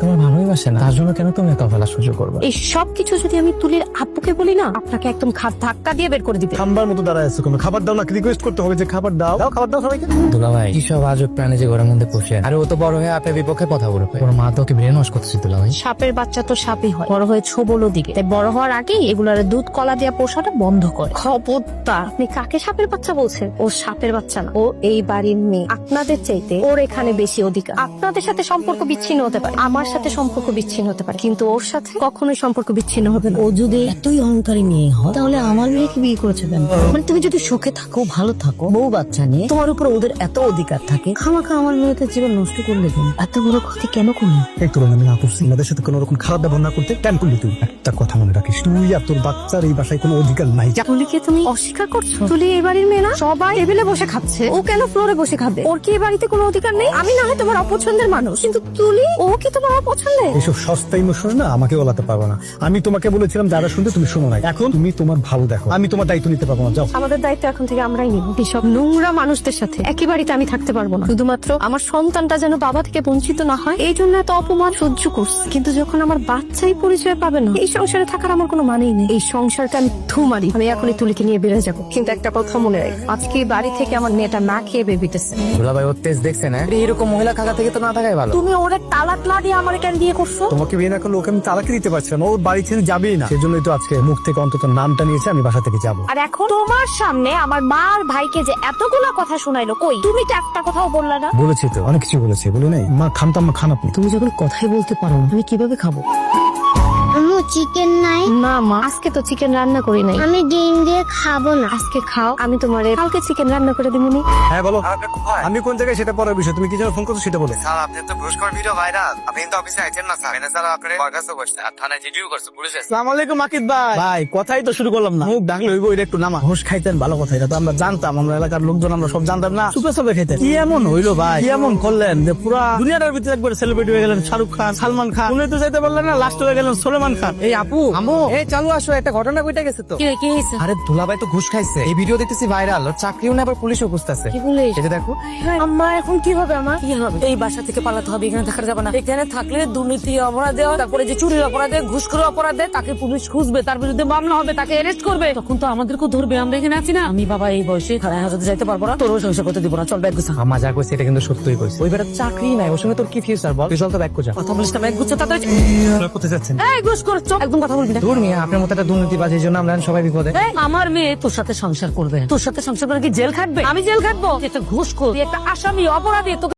তোমার ভালোই বাসে না, তার জন্য কেন তুমি এত অবহেলা সহ্য করবে? এই সব কিছু যদি আমি তুলির আব্বুকে বলি না, আপনাকে একদম ধাক্কা দিয়ে বের করে দিবে। খাম্বার মতো দাঁড়ায় আছো কেন? খাবার দাও না, রিকোয়েস্ট করতে হবে যে খাবার দাও, দাও খাবার দাও সবাইকে। দুলা ভাই কি সব আজব প্রাণী যে ঘরের মধ্যে বসে, আরে ও তো বড় হয়ে আপনার বিপক্ষে কথা বলবে। ওর মা তো ওকে ব্রেন ওয়াশ করতেছে। দুলা ভাই সাপের বাচ্চা তো সাপই হয়, বড় হয়ে ছোবলো দিকে, তাই বড় হওয়ার আগেই এগুলার দুধ কলা দিয়া পোষাটা বন্ধ করে। খবরদার, আপনি কাকে সাপের বাচ্চা বলছেন? ও সাপের বাচ্চা না, ও এই বাড়ির মেয়ে। আপনাদের চাইতে ওর এখানে বেশি অধিকার। আপনাদের সাথে সম্পর্ক বিচ্ছিন্ন হতে পারে, আমার সাথে সম্পর্ক বিচ্ছিন্ন হতে পারে, কিন্তু ওর সাথে কখনোই সম্পর্ক বিচ্ছিন্ন হবে না। ও যদি এতই অহংকারী মেয়ে হয় তাহলে আমার মেয়েকে বিয়ে করেছে কেন? মানে তুমি যদি সুখে থাকো, ভালো থাকো, বউ বাচ্চা নিয়ে, তোমার উপর ওদের এত অধিকার থাকে, খামাখা আমার মেয়েদের জীবন নষ্ট করলে কেন? এত বড় ক্ষতি কেন করলে? একটু আমি না করছি, আমাদের সাথে কোনো রকম খারাপ ব্যবহার না করতে কেন করলি তুই? একটা কথা মনে রাখিস, তুই আর তোর বাচ্চার এই বাসায় কোনো অধিকার নাই। তুলিকে তুমি অস্বীকার করছো? তুলি এই বাড়ির মেয়ে না? সবাই টেবিলে বসে খাচ্ছে, ও কেন ফ্লোরে বসে খাবে? ওর কি এই বাড়িতে কোনো অধিকার নেই? আমি না হয় তোমার অপছন্দের মানুষ, কিন্তু তুলি, ও কি তোমার অপছন্দের? এইসব সস্তা ইমোশন না আমাকে ওলাতে পারবো না। আমি তোমাকে বলেছিলাম যারা শুনতে, তুমি শোনো নাই। এখন তুমি তোমার ভালো দেখো, আমি তোমার দায়িত্ব নিতে পারবো না। যাও। আমাদের দায়িত্ব এখন থেকে আমরাই নিব। এসব নোংরা মানুষদের সাথে একই বাড়িতে আমি থাকতে পারবো না। শুধুমাত্র আমার সন্তানটা যেন বাবা থেকে বঞ্চিত না হয়, এই জন্য এত অপমান সহ্য করছি। কিন্তু যখন আমার বাচ্চাই পরিচয় পাবে না, এই সংসারে থাকার আমার কোনো মানেই নেই। এই সংসারটা আমি মারি। আমি এখনই তুলিকে নিয়ে বেড়ে যাবো, কিন্তু একটা কথা মনে রাখ, আজকে এই বাড়ি থেকে আমার মেয়েটা না খেয়ে বেবিতেছে। দুলা ভাই ওর তেজ দেখছে না? এরকম মহিলা কাকা থেকে তো না থাকাই ভালো। তুমি ওরে তালাক না দিয়ে আমার কেন বিয়ে করছো? তোমাকে বিয়ে না করলে ওকে আমি তালাকি দিতে পারছিলাম না, ওর বাড়ি ছেড়ে যাবেই না। সেজন্যই তো আজকে মুখ থেকে অন্তত নামটা নিয়েছে, আমি বাসা থেকে যাবো। আর এখন তোমার সামনে আমার মা আর ভাইকে যে এতগুলো কথা শোনাইলো, কই তুমি তো একটা কথাও বললা না? বলেছি তো, অনেক কিছু বলেছি, বলি নাই? মা খামতাম, মা খান আপনি। তুমি যখন কথাই বলতে পারো না, আমি কিভাবে খাবো? আম্মু চিকেন নাই? না মা, আজকে তো চিকেন রান্না করি নাই। আমি ডিম দিয়ে খাবো না। আজকে খাও, আমি তোমার কালকে চিকেন রান্না করে দিবনি। হ্যাঁ বলো, আমি কোন জায়গায় সেটা পরের বিষয়, তুমি কি জন্য ফোন করছো সেটা বলো। স্যার আপনি তো পুরস্কার ভিডিও ভাইরাল, আপনি কিন্তু অফিসে আইছেন না স্যার? ম্যানেজার আপনার বরখাস্ত করছে আর থানায় জিডিও করছে, পুলিশ এসে। আসসালামু আলাইকুম মাকিদ ভাই। ভাই কথাই তো শুরু করলাম না, মুখ ডাকলে হইব, এটা একটু নামা। ঘুষ খাইতেন ভালো কথা, এটা তো আমরা জানতাম, আমরা এলাকার লোকজন আমরা সব জানতাম না। সুপে সুপে খাইতেন। কি এমন হইলো ভাই, কি এমন করলেন যে পুরা দুনিয়াটার ভিতরে একবার সেলিব্রিটি হয়ে গেলেন? শাহরুখ খান, সালমান খান, উনি তো যাইতে পারলেন না, লাস্ট হয়ে গেলেন সলমান খান। এই আপু, আমু, এই চালু আসো, একটা ঘটনা কইটা গেছে তো। কি হয়েছে? আরে দুলা ভাই তো ঘুষ খাইছে, এই ভিডিও দেখতেছি ভাইরাল, ওর চাকরিও না, আবার পুলিশও খুঁজতেছে। কি বলিস? এই যে দেখো। আম্মা এখন কি হবে আমার? কি হবে? এই বাসা থেকে পালাতে হবে, এখানে থাকা যাবে না। এখানে থাকলে দুর্নীতি অপরাধে, তারপরে যে চুরির অপরাধে, ঘুষখোর অপরাধে তাকে পুলিশ খুঁজবে, তার বিরুদ্ধে মামলা হবে, তাকে অ্যারেস্ট করবে, তখন তো আমাদেরকেও ধরবে। আমরা এখানে আছি না? আমি বাবা এই বয়সে থানায় হাজতে যাইতে পারবো না, তোরও সংসার করতে দিব না। চল ব্যাগ গুছা। আমা যা কইছে এটা কিন্তু সত্যই কইছে। ওই বেটা চাকরি নাই, ওর সঙ্গে তোর কি ফিউচার বল? তুই চল তো ব্যাগ খোঁজা। কথা বলিস না, ব্যাগ গুছা তাড়াতাড়ি। কোথায় যাচ্ছেন? এই ঘুষ করছ, একদম কথা বলবি না। দূর মিয়া, আপনার মতো একটা দুর্নীতিবাজ, এই জন্য আমরা সবাই বিপদে। এই, আমার মেয়ে তোর সাথে সংসার করবে, তোর সাথে সংসার করে কি জেল খাটবে? আমি জেল খাটবো? তুই একটা ঘুষ খোর, তুই একটা আসামি, অপরাধী। তোকে